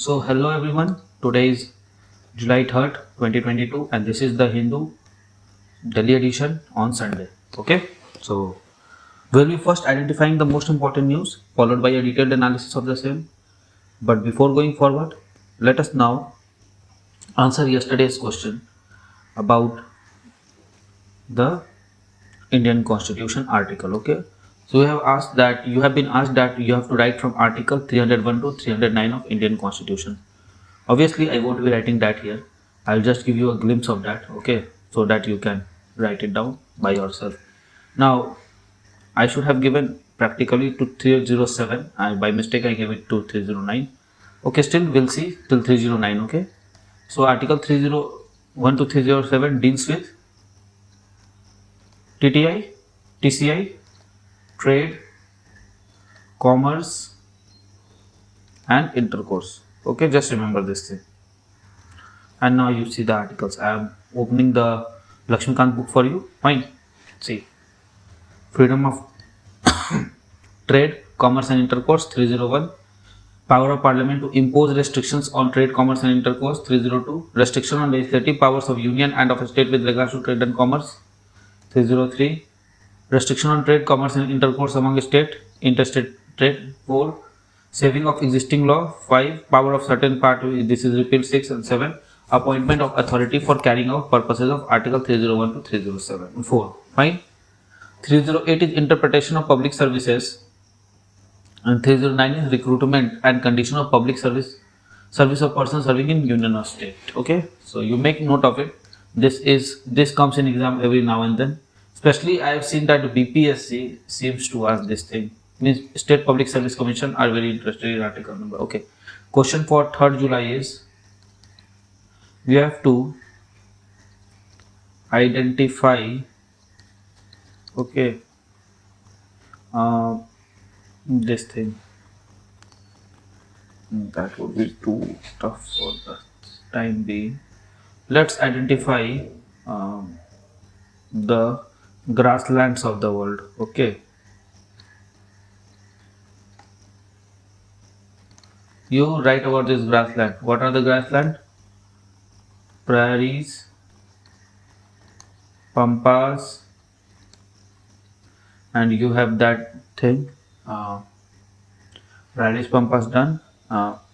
So hello everyone, today is July 3rd, 2022 and this is the Hindu Delhi edition on Sunday. Okay, so we'll be first identifying the most important news followed by a detailed analysis of the same. But before going forward, let us now answer yesterday's question about the Indian Constitution article. Okay, so you have been asked that you have to write from article 301 to 309 of Indian Constitution. Obviously, I won't be writing that here. I'll just give you a glimpse of that, okay, so that you can write it down by yourself. Now, I should have given practically to 307. By mistake, I gave it to 309. Okay, still we'll see till 309. Okay, so Article 301 to 307 deals with TTI, TCI, trade, commerce, and intercourse. Okay, just remember this thing. And now you see the articles. I am opening the Lakshmikant book for you. Fine. See, freedom of trade, commerce and intercourse 301. Power of Parliament to impose restrictions on trade, commerce and intercourse 302. Restriction on legislative powers of union and of a state with regards to trade and commerce 303. Restriction on trade, commerce and intercourse among state, interstate trade 4. Saving of existing law 5. Power of certain part, this is repeal 6 and 7. Appointment of authority for carrying out purposes of Article 301 to 307 4. Fine. 308 is interpretation of public services and 309 is recruitment and condition of public service of person serving in union or state. Okay, so you make note of it. This comes in exam every now and then. Especially I have seen that BPSC seems to ask this thing. Means State Public Service Commission are very interested in article number. Okay, question for 3rd July is we have to identify. Okay, this thing that would be too tough for the time being. Let's identify the grasslands of the world. Okay, you write about this grassland. What are the grassland? Prairies, pampas, and you have that thing. Prairies, pampas done.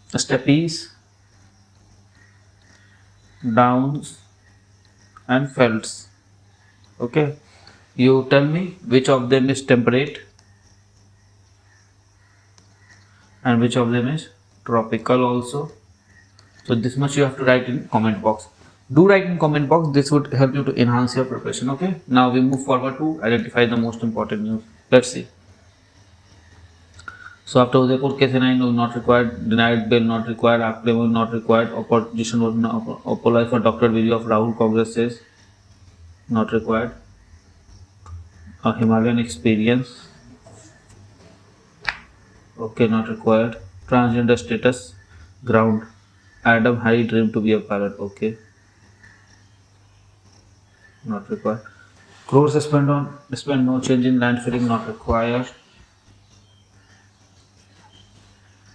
Steppes, downs, and felds. Okay, you tell me which of them is temperate and which of them is tropical also. So this much you have to write in comment box. Do write in comment box. This would help you to enhance your preparation. Okay, now we move forward to identify the most important news. Let's see. So after Udaipur case 9 was not required, denied bail not required, appeal was not required, opposition was not apologize for doctored video of Rahul, Congress says not required. A Himalayan experience, okay, not required. Transgender status, ground. Adam Harry dreamed to be a pilot, okay, not required. Crores spent no change in land filling, not required.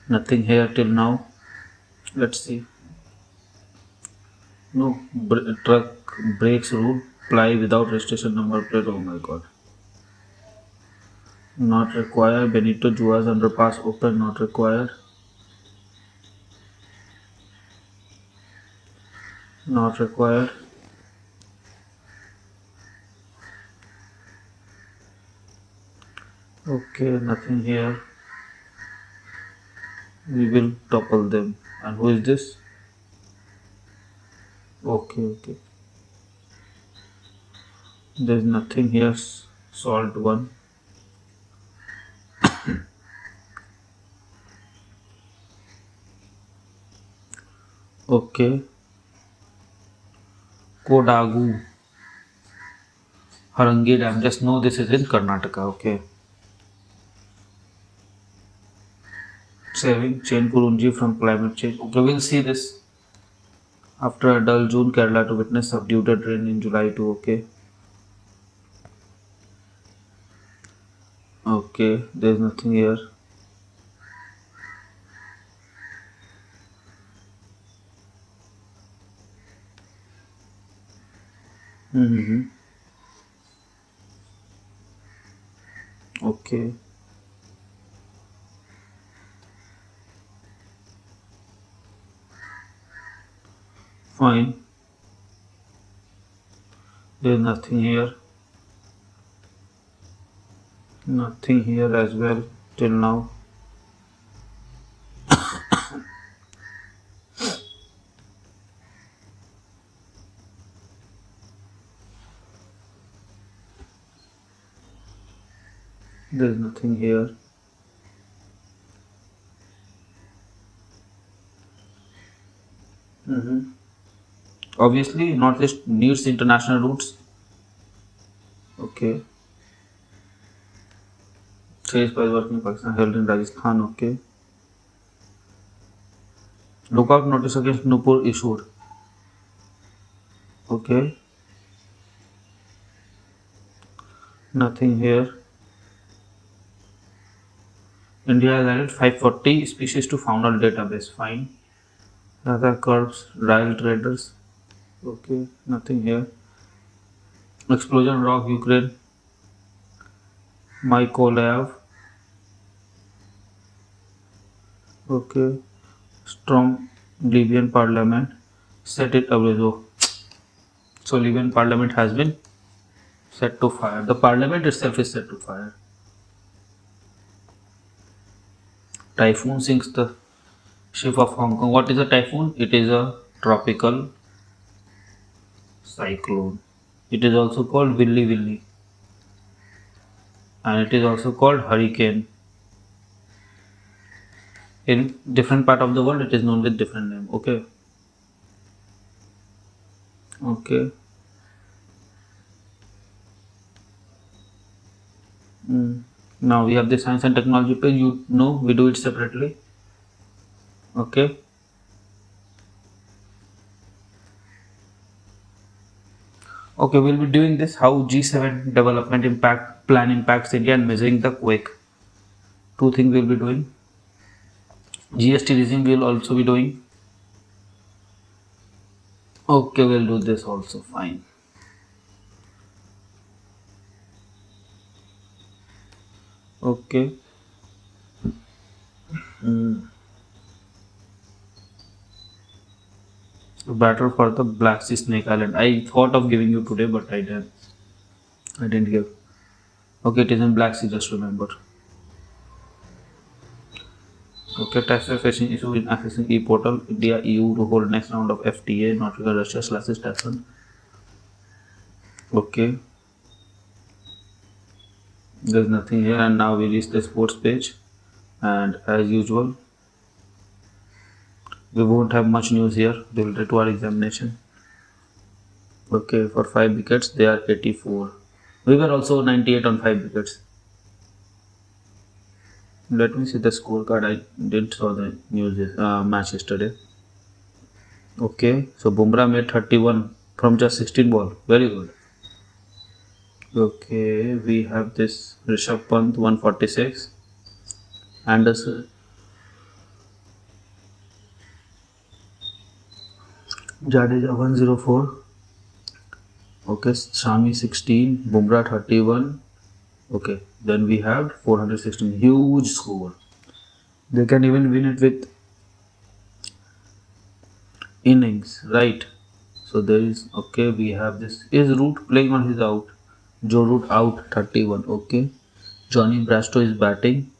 Nothing here till now. Let's see. No truck brakes rule, ply without registration number plate. Oh my god. Not required. Benito Juarez underpass open, not required. Not required. Okay, nothing here. We will topple them. And who is this? Okay. There's nothing here. Solved one. Okay. Kodagu. Harangi Dam. Just know this is in Karnataka. Okay. Saving Chain Kurunji from climate change. Okay, we'll see this. After a dull June, Kerala to witness subdued rain in July too. Okay. Okay, there's nothing here. Mm-hmm. Okay. Fine. There's nothing here. Nothing here as well till now. There's nothing here. Mm-hmm. Obviously, Northeast needs international routes. Okay. Chase by working in Pakistan held in Rajasthan. Okay. Lookout notice against Nupur issued. Okay. Nothing here. India has added 540 species to faunal database. Fine. Other curves, dial traders. Okay. Nothing here. Explosion rock Ukraine. Mykolaiv. Okay. Storm Libyan parliament. Set it ablaze. So Libyan parliament has been set to fire. The parliament itself is set to fire. Typhoon sinks the ship of Hong Kong. What is a typhoon? It is a tropical cyclone. It is also called Willy Willy, and it is also called hurricane. In different part of the world, it is known with different name. Okay. Okay. Mm. Now we have the science and technology page. You know we do it separately. Okay. Okay, we'll be doing this how G7 development impact plan impacts India and measuring the quake. Two things we'll be doing. GST regime we'll also be doing. Okay, we'll do this also. Fine. Okay. Mm. Battle for the Black Sea Snake Island. I thought of giving you today, but I didn't. I didn't give. Okay, it is in Black Sea. Just remember. Okay, taxpayer facing issue in accessing e-portal. India EU to hold next round of FTA. Not because Russia slashes tax on. Okay, there's nothing here, and now we reach the sports page. And as usual, we won't have much news here related to our examination. Okay, for 5 wickets, they are 84. We were also 98 on 5 wickets. Let me see the scorecard. I didn't saw the news match yesterday. Okay, so Bumrah made 31 from just 16 ball. Very good. Okay, we have this Rishabh Pant 146. Anderson Jadeja 104. Okay, Shami 16, Bumrah 31. Okay, then we have 416. Huge score. They can even win it with innings, right? So there is okay. We have this. Is Root playing on his out? Joe Root out 31. Okay, Johnny Brasto is batting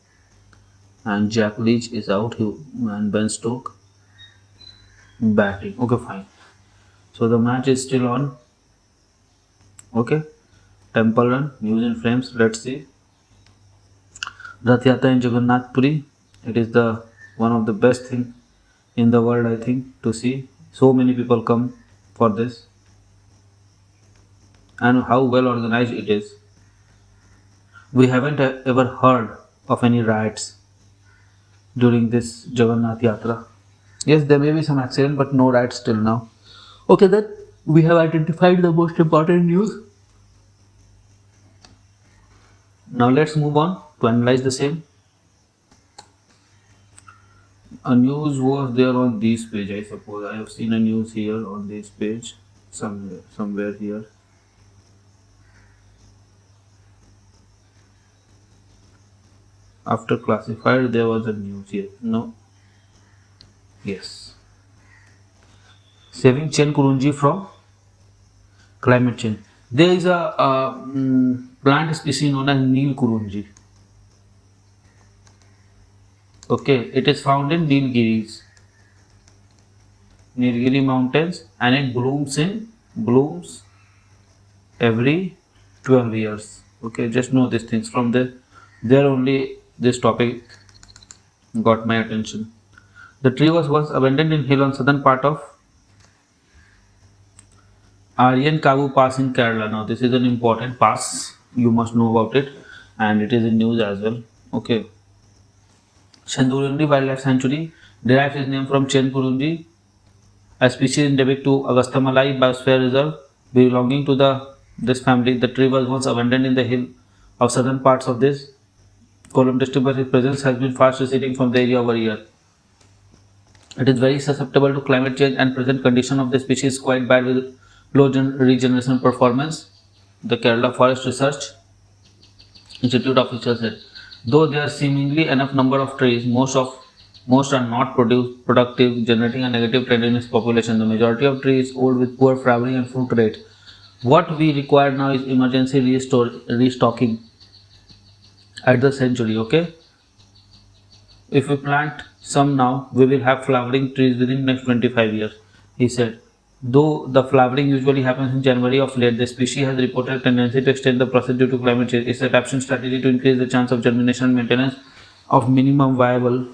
and Jack Leach is out. And Ben Stoke batting. Okay, fine. So the match is still on. Okay, Temple Run news in frames. Let's see. Rath Yatra in Jagannath Puri. It is the one of the best thing in the world, I think, to see. So many people come for this, and how well organized it is. We haven't ever heard of any riots during this Jagannath Yatra. Yes, there may be some accident, but no riots till now. Okay, then we have identified the most important news. Now let's move on to analyze the same. A news was there on this page, I suppose. I have seen a news here on this page, somewhere here. After classified, there was a news here. No. Yes. Saving Chen Kurunji from climate change. There is a plant species known as Neel Kurunji. Okay, it is found in Nilgiri mountains, and it blooms every 12 years. Okay, just know these things. From there only this topic got my attention. The tree was once abandoned in hill on southern part of Aryan Kavu Pass in Kerala. Now this is an important pass. You must know about it, and it is in news as well. Okay. Shandurindi Wildlife Sanctuary derives its name from Chen Kurunji, a species endemic to Augustamalai Biosphere Reserve belonging to this family. The tree was once abandoned in the hill of southern parts of this Kollam district, but its presence has been fast receding from the area over a year. It is very susceptible to climate change, and present condition of the species is quite bad with low regeneration performance. The Kerala Forest Research Institute official said, though there are seemingly enough number of trees, most are not productive, generating a negative trend in its population. The majority of trees old with poor flowering and fruit rate. What we require now is emergency restocking at the century. Okay, if we plant some now, we will have flowering trees within next 25 years, he said. Though the flowering usually happens in January of late, the species has reported a tendency to extend the process due to climate change. Its adaptation strategy to increase the chance of germination and maintenance of minimum viable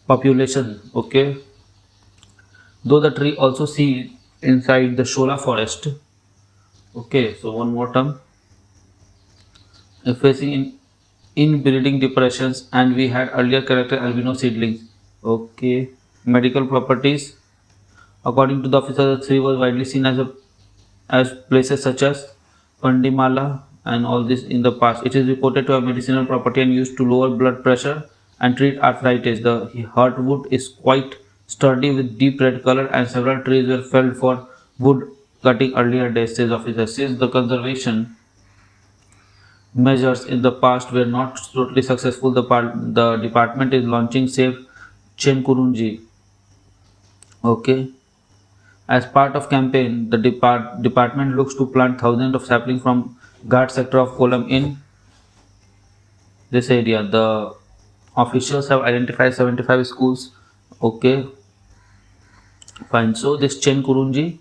population. Okay, though the tree also see inside the Shola forest. Okay, so one more term. Facing inbreeding depressions, and we had earlier collected albino seedlings. Okay, medical properties. According to the officer, the tree was widely seen as places such as Pandimala and all this in the past. It is reported to have medicinal property and used to lower blood pressure and treat arthritis. The heartwood is quite sturdy with deep red color, and several trees were felled for wood cutting earlier days, says officer. Since the conservation measures in the past were not totally successful, the department is launching Save Chenkurunji. Okay. As part of campaign, the department looks to plant thousands of saplings from Ghat sector of Kollam in this area. The officials have identified 75 schools. Okay, fine. So this Chen Kurunji,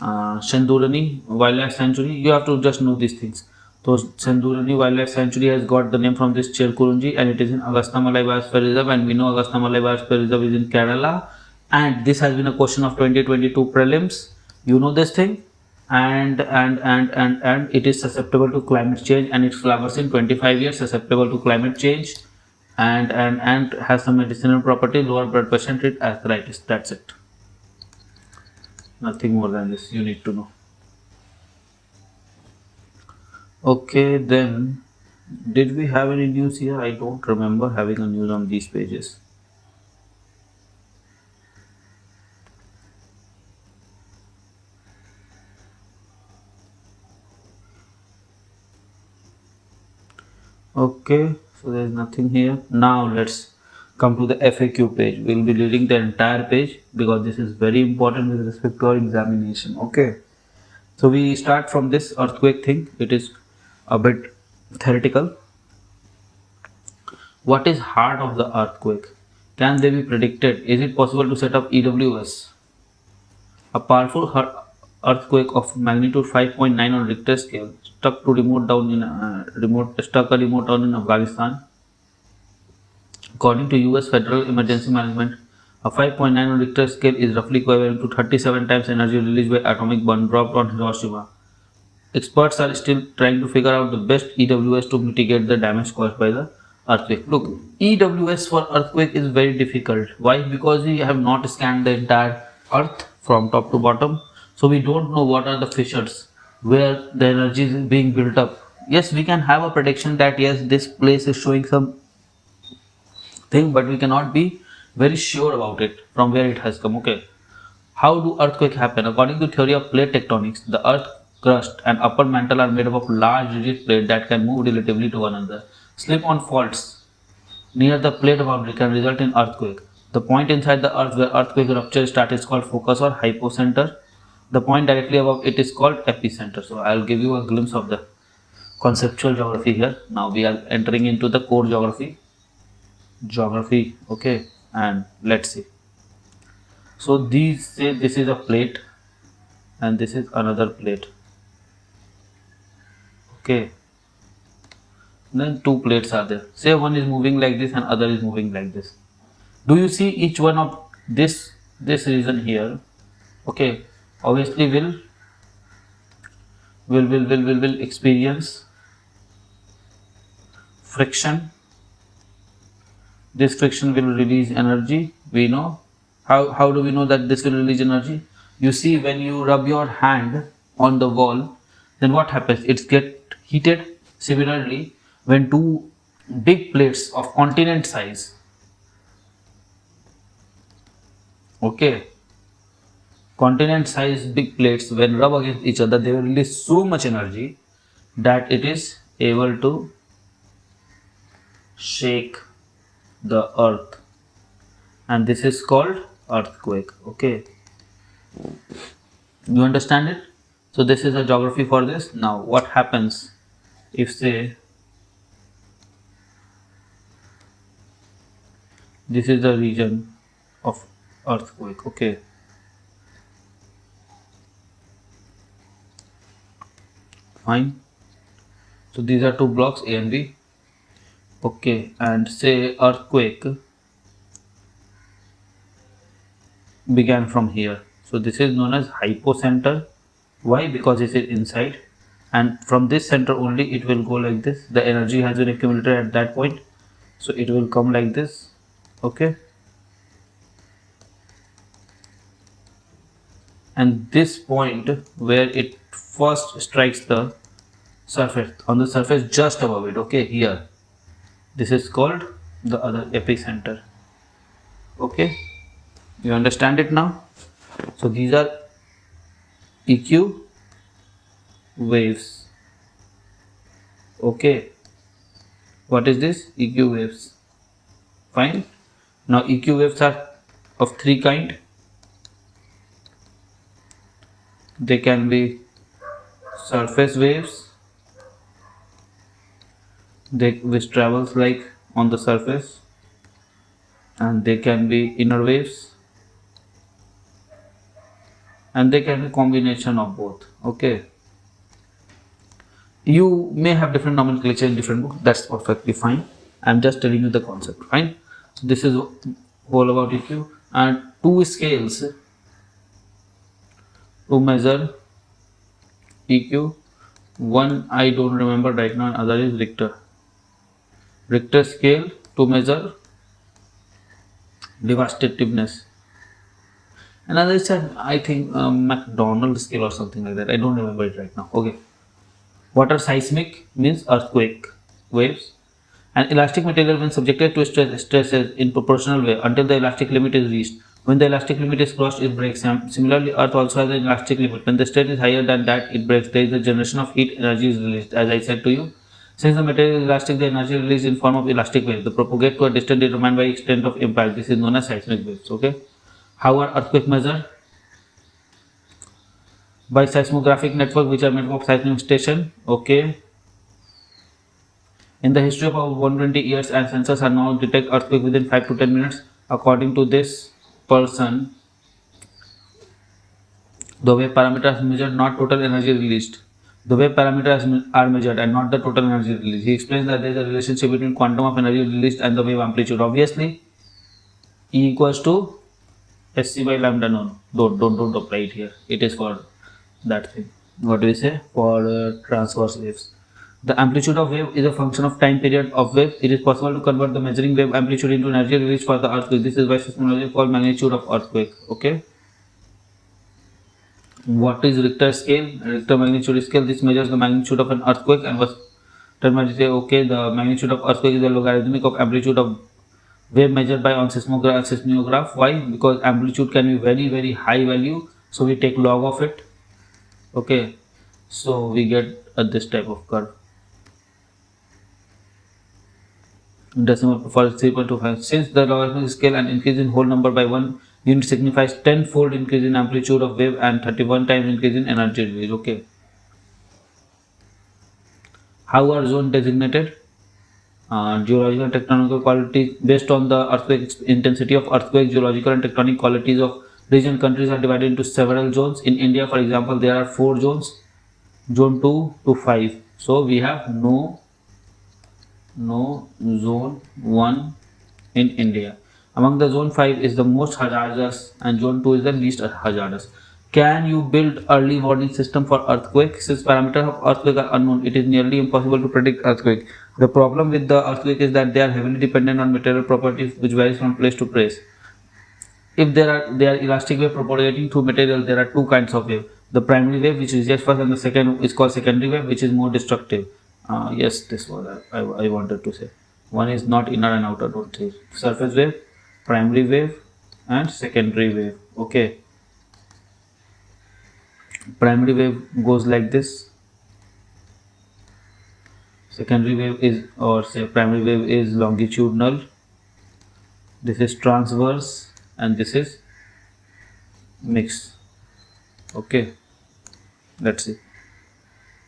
Shandurani Wildlife Sanctuary, you have to just know these things. So Shandurani Wildlife Sanctuary has got the name from this Chen Kurunji, and it is in Augustamalai Biosphere Reserve, and we know Augustamalai Biosphere Reserve is in Kerala, and this has been a question of 2022 prelims. You know this thing, and it is susceptible to climate change, and it flowers in 25 years, susceptible to climate change, and has some medicinal property, lower blood pressure, treat arthritis. That's it. Nothing more than this you need to know. Okay, then did we have any news here? I don't remember having a news on these pages. Okay, so there is nothing here. Now let's come to the FAQ page. We'll be reading the entire page because this is very important with respect to our examination. Okay, so we start from this earthquake thing. It is a bit theoretical. What is heart of the earthquake? Can they be predicted? Is it possible to set up EWS? A powerful earthquake of magnitude 5.9 on Richter scale struck a remote town in Afghanistan. According to US Federal Emergency Management, a 5.9 on Richter scale is roughly equivalent to 37 times energy released by atomic bomb dropped on Hiroshima. Experts are still trying to figure out the best EWS to mitigate the damage caused by the earthquake. Look, EWS for earthquake is very difficult. Why? Because we have not scanned the entire earth from top to bottom, so we don't know what are the fissures where the energy is being built up. Yes, we can have a prediction that yes, this place is showing some thing, but we cannot be very sure about it from where it has come. Okay, how do earthquakes happen? According to theory of plate tectonics, the earth crust and upper mantle are made up of large rigid plates that can move relatively to one another. Slip on faults near the plate boundary can result in earthquake. The point inside the earth where earthquake rupture start is called focus or hypocenter. The point directly above it is called epicenter. So I'll give you a glimpse of the conceptual geography here. Now we are entering into the core geography, okay, and let's see. So these say this is a plate and this is another plate, okay. Then two plates are there. Say one is moving like this and other is moving like this. Do you see each one of this region here, okay, obviously will experience friction. This friction will release energy. We know how do we know that this will release energy? You see, when you rub your hand on the wall, then what happens? It gets heated. Similarly, when two big plates of continent size, okay, continent size big plates, when rub against each other, they will release so much energy that it is able to shake the earth, and this is called earthquake, okay. You understand it? So this is a geography for this. Now what happens if, say, this is the region of earthquake, okay. Fine. So these are two blocks A and B, okay, and say earthquake began from here. So this is known as hypocenter. Why? Because it is inside, and from this center only it will go like this. The energy has been accumulated at that point, so it will come like this, okay. And this point where it first strikes the surface, on the surface just above it, okay, here, this is called the other epicenter, okay. You understand it now? So these are EQ waves, okay. What is this? EQ waves. Fine. Now EQ waves are of three kind. They can be surface waves, which travels like on the surface, and they can be inner waves, and they can be combination of both, okay. You may have different nomenclature in different books, that's perfectly fine. I'm just telling you the concept, fine. So this is all about EQ, and two scales to measure EQ. One I don't remember right now, and other is Richter scale to measure devastativeness. Another is, I think, McDonald scale or something like that. I don't remember it right now. Okay. What are seismic? Means earthquake waves. An elastic material when subjected to stresses in proportional way until the elastic limit is reached. When the elastic limit is crossed, it breaks. Similarly, Earth also has an elastic limit. When the strain is higher than that, it breaks. There is a generation of heat energy is released. As I said to you, since the material is elastic, the energy released in form of elastic waves. They propagate to a distance determined by extent of impact. This is known as seismic waves. Okay. How are earthquake measured? By seismographic network, which are made of seismic station, okay. In the history of about 120 years, and sensors are now detect earthquake within 5 to 10 minutes. According to this person, the wave parameters measured, not total energy released. The wave parameters are measured and not the total energy released. He explains that there is a relationship between quantum of energy released and the wave amplitude. Obviously, E equals to SC by lambda. No, don't apply it here. It is for that thing. What do we say? For transverse waves. The amplitude of wave is a function of time period of wave. It is possible to convert the measuring wave amplitude into energy released for the earthquake. This is why seismology called magnitude of earthquake. Okay. What is Richter scale? Richter magnitude scale. This measures the magnitude of an earthquake and was termed say, okay, the magnitude of earthquake is the logarithmic of amplitude of wave measured by on seismograph. Why? Because amplitude can be very high value, so we take log of it, okay, so we get this type of curve. decimal for 3.25. Since the logarithmic scale, an increase in whole number by 1 unit signifies 10-fold increase in amplitude of wave and 31 times increase in energy release. Okay. How are zones designated? Geological and tectonic qualities based on the earthquake intensity of earthquake, geological and tectonic qualities of region countries are divided into several zones. In India, for example, there are 4 zones, zone 2 to 5. So we have no zone 1 in India. Among the zone 5 is the most hazardous and zone 2 is the least hazardous. Can you build early warning system for earthquake? Since parameters of earthquake are unknown, it is nearly impossible to predict earthquake. The problem with the earthquake is that they are heavily dependent on material properties which varies from place to place. If they are elastic wave propagating through material, there are two kinds of wave. The primary wave, which is just first, and the second is called secondary wave, which is more destructive. Yes, this was I wanted to say. One is not inner and outer, don't say. Surface wave, primary wave, and secondary wave. Okay. Primary wave goes like this. Secondary wave is, or say primary wave is longitudinal. This is transverse, and this is mixed. Okay. Let's see.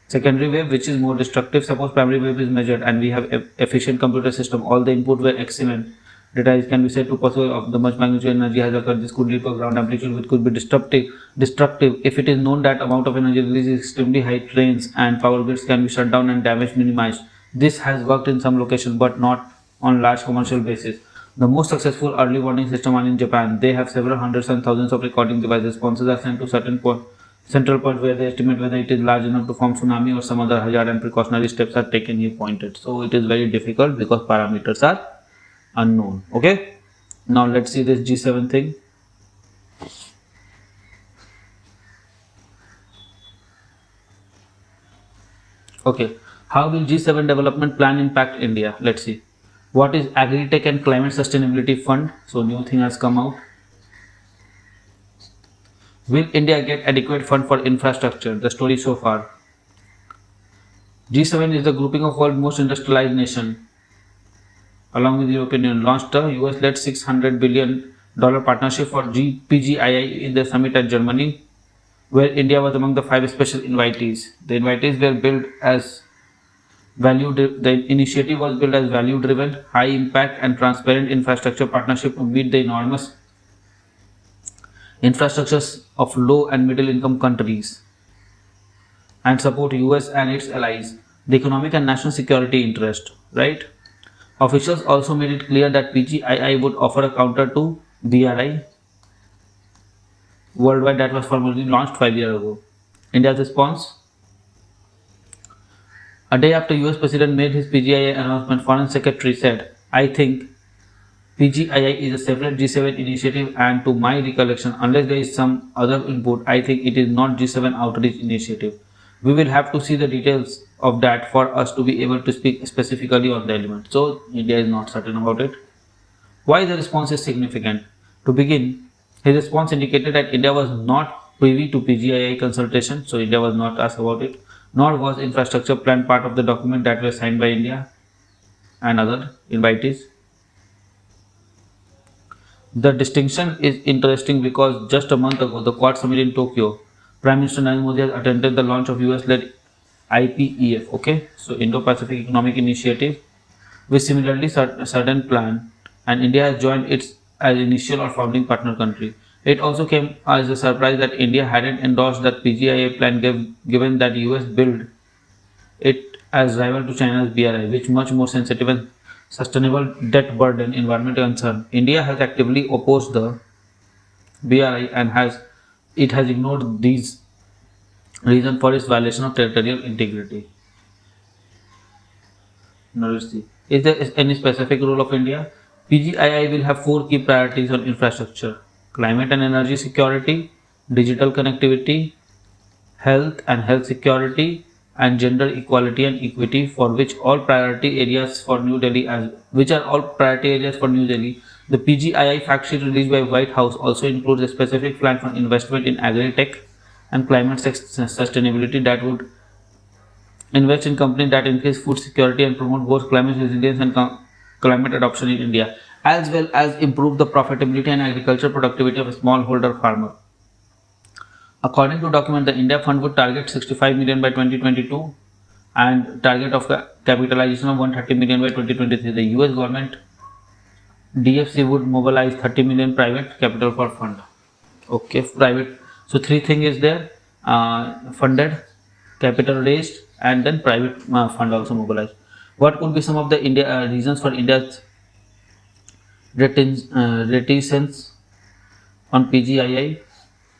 Secondary wave, which is more destructive. Suppose primary wave is measured and we have efficient computer system. All the input were excellent. Data can be said to possible of the much magnitude energy has occurred. This could lead to a ground amplitude which could be destructive. If it is known that amount of energy released is extremely high, trains and power grids can be shut down and damage minimized. This has worked in some locations but not on large commercial basis. The most successful early warning system are in Japan. They have several hundreds and thousands of recording devices. Responses are sent to certain central point where they estimate whether it is large enough to form tsunami or some other hazard, and precautionary steps are taken here pointed. So it is very difficult because parameters are unknown. Okay, now let's see this G7 thing. Okay, how will G7 development plan impact India? Let's see. What is Agri-Tech and Climate Sustainability Fund? So new thing has come out. Will India get adequate fund for infrastructure? The story so far. G7 is the grouping of world's most industrialized nation. Along with the European Union, launched a US-led $600 billion partnership for PGII in the summit at Germany, where India was among the 5 special invitees. The invitees were built as the initiative was built as value-driven, high-impact and transparent infrastructure partnership to meet the enormous infrastructures of low and middle income countries and support US and its allies, the economic and national security interest, right? Officials also made it clear that PGII would offer a counter to BRI worldwide that was formally launched 5 years ago. India's response? A day after US President made his PGII announcement, Foreign Secretary said, I think PGII is a separate G7 initiative, and to my recollection, unless there is some other input, I think it is not G7 outreach initiative. We will have to see the details of that for us to be able to speak specifically on the element. So India is not certain about it. Why the response is significant? To begin, his response indicated that India was not privy to PGII consultation, so India was not asked about it, nor was infrastructure plan part of the document that was signed by India and other invitees. The distinction is interesting because just a month ago, the Quad Summit in Tokyo, Prime Minister Narendra Modi has attended the launch of US-led IPEF, okay, so Indo-Pacific Economic Initiative, with similarly certain plan, and India has joined its as initial or founding partner country. It also came as a surprise that India hadn't endorsed that PGIA plan given that US built it as rival to China's BRI, which much more sensitive and sustainable debt burden, environmental concern. India has actively opposed the BRI and has ignored these reasons for its violation of territorial integrity. Now let's see. Is there any specific role of India? PGII will have 4 key priorities on infrastructure: climate and energy security, digital connectivity, health and health security, and gender equality and equity, for which all priority areas for New Delhi The PGII fact sheet released by White House also includes a specific plan for investment in agri-tech and climate sustainability that would invest in companies that increase food security and promote both climate resilience and climate adoption in India, as well as improve the profitability and agricultural productivity of a smallholder farmer. According to document, the India Fund would target 65 million by 2022 and target of capitalization of 130 million by 2023. The US government DFC would mobilize 30 million private capital for fund. Okay, private. So three thing is there: funded, capital raised, and then private fund also mobilized. What could be some of the reasons for India's reticence on PGII?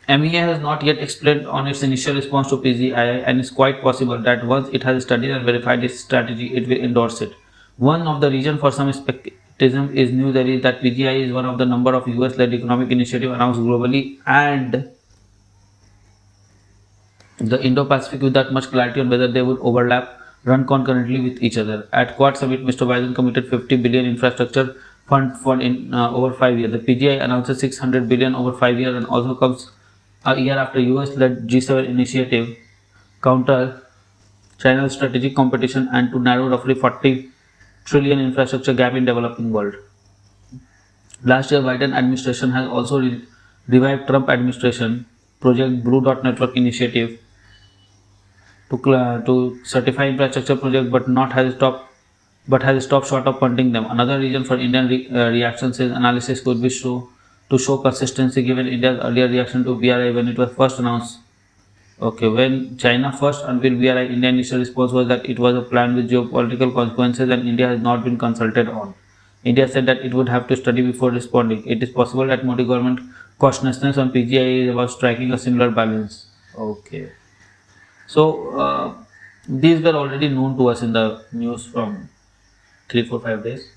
MEA has not yet explained on its initial response to PGII, and it's quite possible that once it has studied and verified its strategy, it will endorse it. One of the reasons for some skepticism is news there is that PGII is one of the number of US-led economic initiatives announced globally, and the Indo-Pacific without much clarity on whether they would overlap, run concurrently with each other. At Quad Summit, Mr. Biden committed 50 billion infrastructure fund for in over 5 years. The PGI announces 600 billion over 5 years and also comes a year after US-led G7 initiative counter China's strategic competition and to narrow roughly 40 trillion infrastructure gap in developing world. Last year, Biden administration has also revived Trump administration Project Blue Dot Network initiative to certify infrastructure projects, but has stopped short of funding them. Another reason for Indian reactions is analysis could be to show consistency given India's earlier reaction to BRI when it was first announced. Okay, when China first unveiled BRI, India's initial response was that it was a plan with geopolitical consequences and India has not been consulted on. India said that it would have to study before responding. It is possible that Modi government cautiousness on PGI is about striking a similar balance. Okay. So these were already known to us in the news from 3, 4, 5 days.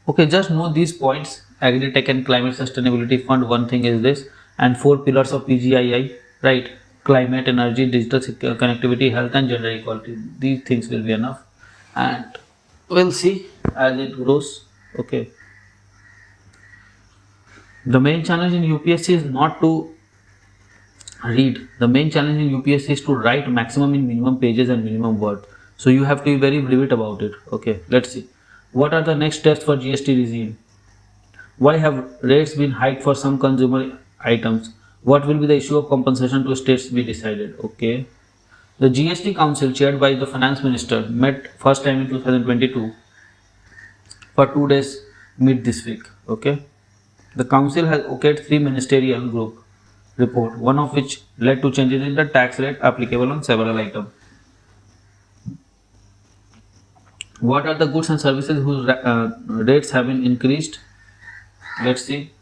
Okay, just know these points. Agri-Tech and Climate Sustainability Fund, one thing is this, and 4 pillars of PGII, right? Climate, energy, digital connectivity, health and gender equality. These things will be enough, and we'll see as it grows. Okay. The main challenge in UPSC is not to read. The main challenge in UPSC is to write maximum in minimum pages and minimum word. So you have to be very vivid about it. Okay, let's see. What are the next steps for GST regime? Why have rates been hiked for some consumer items? What will be the issue of compensation to states be decided? Okay. The GST Council chaired by the Finance Minister met first time in 2022 for 2 days mid this week. Okay. The Council has okayed 3 ministerial group report, one of which led to changes in the tax rate applicable on several items. What are the goods and services whose rates have been increased? Let's see.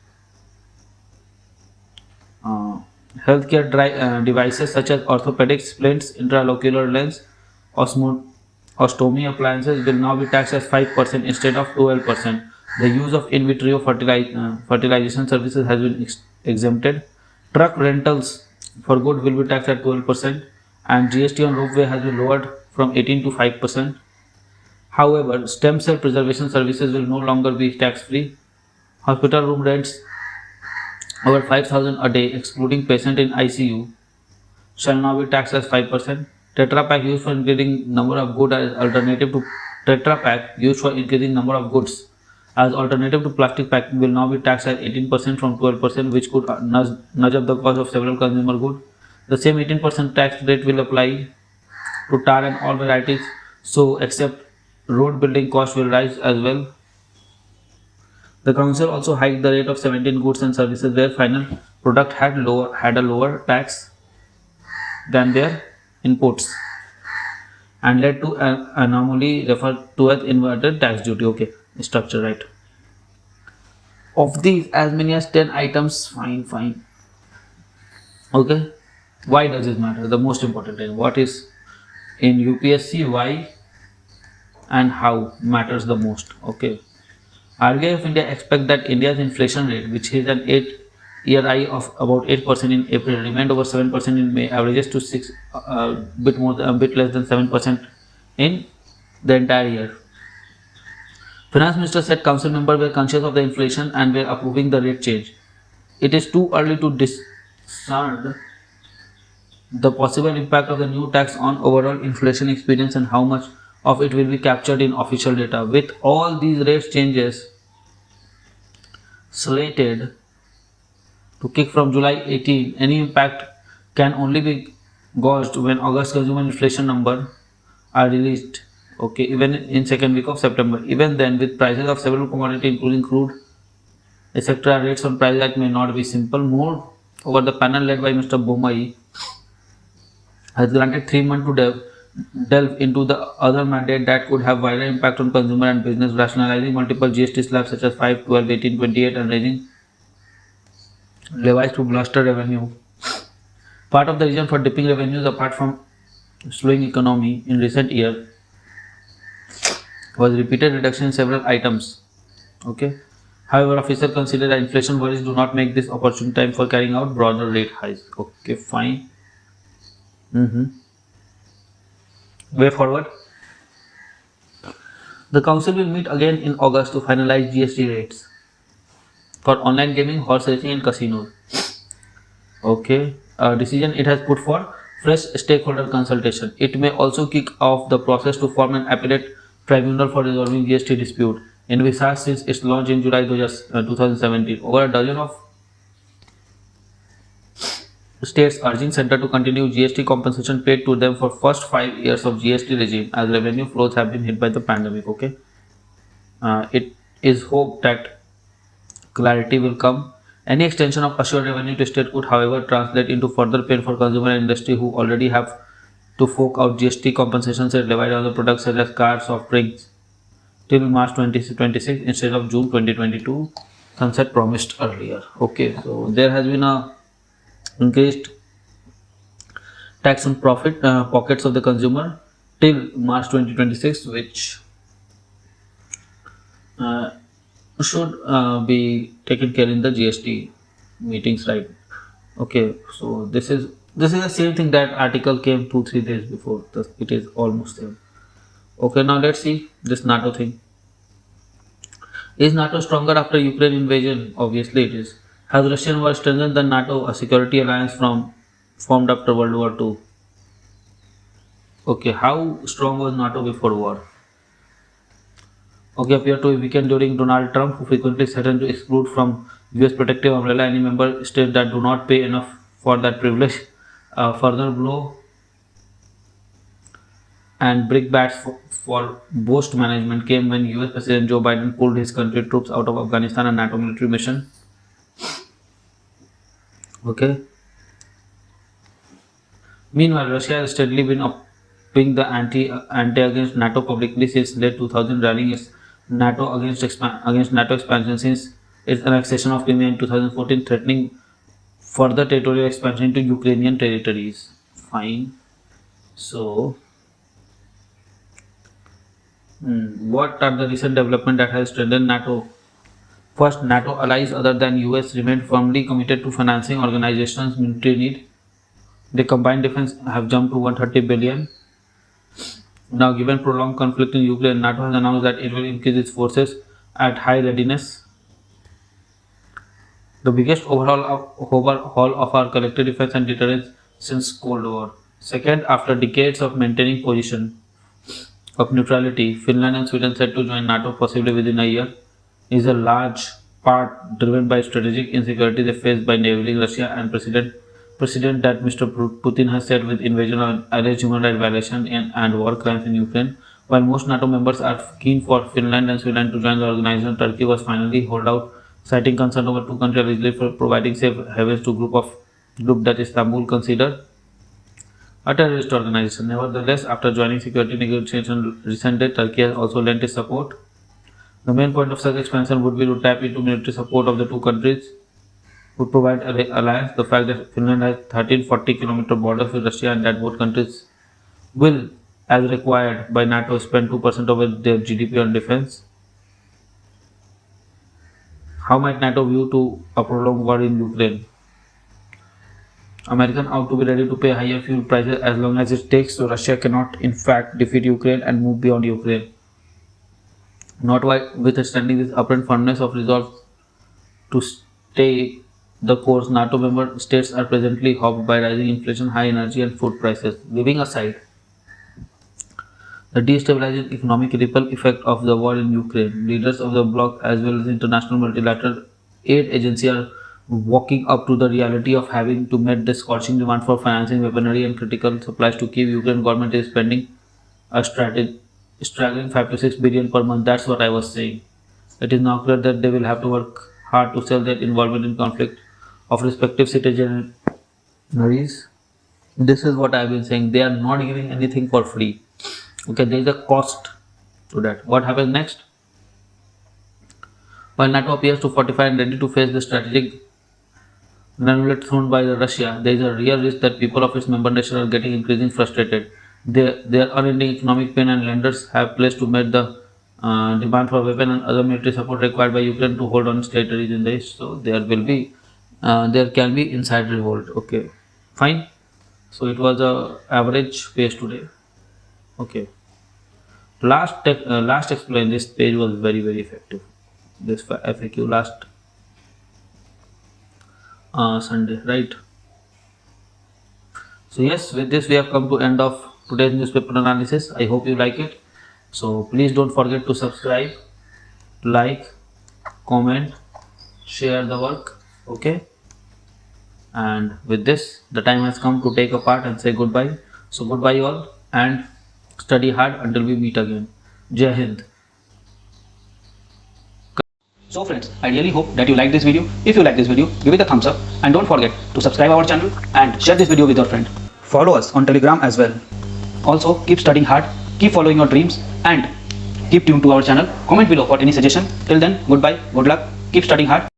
Healthcare devices such as orthopedic splints, intraocular lens, ostomy appliances will now be taxed as 5% instead of 12%. The use of in vitro fertilization services has been exempted. Truck rentals for good will be taxed at 12%, and GST on ropeway has been lowered from 18 to 5%. However, stem cell preservation services will no longer be tax-free. Hospital room rents over 5,000 a day, excluding patient in ICU, shall now be taxed as 5%. Tetra Pak used for increasing number of goods as alternative to as alternative to plastic packing will now be taxed at 18% from 12%, which could nudge up the cost of several consumer goods. The same 18% tax rate will apply to tar and all varieties, so except road building costs will rise as well. The council also hiked the rate of 17 goods and services where final product had a lower tax than their inputs and led to an anomaly referred to as inverted tax duty. Okay, structure, right? Of these, as many as 10 items, fine. Okay, why does it matter? The most important thing, what is in UPSC, why and how matters the most. Okay. RBI of India expects that India's inflation rate, which is an 8-year high of about 8% in April, remained over 7% in May, averages to a bit less than 7% in the entire year. Finance Minister said council members were conscious of the inflation and were approving the rate change. It is too early to discern the possible impact of the new tax on overall inflation experience and how much of it will be captured in official data. With all these rate changes slated to kick from July 18, any impact can only be gauged when August consumer inflation number are released. Okay, even in second week of September. Even then, with prices of several commodities including crude, etc., rates on price hike may not be simple. More over the panel led by Mr. Bomai has granted 3 months to delve into the other mandate that could have wider impact on consumer and business, rationalizing multiple GST slabs such as 5, 12, 18, 28 and raising levies to bluster revenue. Part of the reason for dipping revenues apart from slowing economy in recent years was repeated reduction in several items. Okay. However, officials consider that inflation worries do not make this opportune time for carrying out broader rate hikes. Okay, fine. Way forward. The council will meet again in August to finalize GST rates for online gaming, horse racing, and casinos. Okay, a decision it has put for fresh stakeholder consultation. It may also kick off the process to form an appellate tribunal for resolving GST dispute. In Visas since its launch in July 2017, over a dozen of states urging center to continue GST compensation paid to them for first 5 years of GST regime as revenue flows have been hit by the pandemic. Okay, it is hoped that clarity will come. Any extension of assured revenue to state could, however, translate into further pain for consumer and industry who already have to fork out GST compensations and levied on the products such as cars, soft drinks till March 2026 instead of June 2022, sunset promised earlier. Okay, so there has been a increased tax on profit pockets of the consumer till March 2026, which uh, should be taken care in the GST meetings, right? Okay, so this is the same thing that article came 2-3 days before. It is almost same. Okay, now let's see this NATO thing. Is NATO stronger after Ukraine invasion? Obviously, it is. Has Russian war strengthened the NATO, a security alliance formed after World War II? Okay, how strong was NATO before war? Okay, appeared to be weakened during Donald Trump, who frequently threatened to exclude from US protective umbrella any member states that do not pay enough for that privilege. Further blow and brickbats for boast management came when US President Joe Biden pulled his country troops out of Afghanistan and NATO military mission. Okay. Meanwhile, Russia has steadily been upping the ante against NATO publicly since late 2000, rallying its NATO against NATO expansion since its annexation of Crimea in 2014, threatening further territorial expansion into Ukrainian territories. Fine. So, what are the recent developments that has strengthened NATO? First, NATO allies other than US remained firmly committed to financing organizations' military need. The combined defense have jumped to 130 billion. Now, given prolonged conflict in Ukraine, NATO has announced that it will increase its forces at high readiness. The biggest overhaul of our collective defense and deterrence since Cold War. Second, after decades of maintaining position of neutrality, Finland and Sweden set to join NATO possibly within a year, is a large part driven by strategic insecurity they face by neighboring Russia and President that Mr. Putin has said with invasion of alleged human rights violation and war crimes in Ukraine. While most NATO members are keen for Finland and Sweden to join the organization, Turkey was finally hold out, citing concern over two countries allegedly for providing safe havens to group that Istanbul considered a terrorist organization. Nevertheless, after joining security negotiations recently, Turkey has also lent its support. The main point of such expansion would be to tap into military support of the two countries would provide an alliance. The fact that Finland has 1340-kilometer borders with Russia and that both countries will, as required by NATO, spend 2% of their GDP on defense. How might NATO view to a prolonged war in Ukraine? Americans ought to be ready to pay higher fuel prices as long as it takes, so Russia cannot in fact defeat Ukraine and move beyond Ukraine. Notwithstanding this apparent firmness of resolve to stay the course, NATO member states are presently hobbled by rising inflation, high energy and food prices. Leaving aside The destabilizing economic ripple effect of the war in Ukraine. Leaders of the bloc as well as international multilateral aid agencies are waking up to the reality of having to meet the scorching demand for financing, weaponry, and critical supplies to keep Ukraine government is spending a staggering 5 to 6 billion per month. That's what I was saying. It is now clear that they will have to work hard to sell their involvement in conflict of respective citizens. This is what I've been saying. They are not giving anything for free. Okay, there is a cost to that. What happens next? While NATO appears to fortify and ready to face the strategic granulate thrown by Russia, there is a real risk that people of its member nations are getting increasingly frustrated. Their unending economic pain and lenders have placed to meet the demand for weapon and other military support required by Ukraine to hold on its territories in the east. So there can be inside revolt. Okay, fine. So it was a average page today. Okay. Last explain, this page was very effective. This FAQ last Sunday, right? So yes, with this we have come to end of today's newspaper analysis. I hope you like it. So please don't forget to subscribe, like, comment, share the work. Okay. And with this, the time has come to take a part and say goodbye. So goodbye all and study hard until we meet again. Jai Hind. So friends, I really hope that you like this video. If you like this video, give it a thumbs up and don't forget to subscribe our channel and share this video with your friend. Follow us on Telegram as well. Also, keep studying hard, keep following your dreams and keep tuned to our channel. Comment below for any suggestion. Till then, goodbye, good luck, keep studying hard.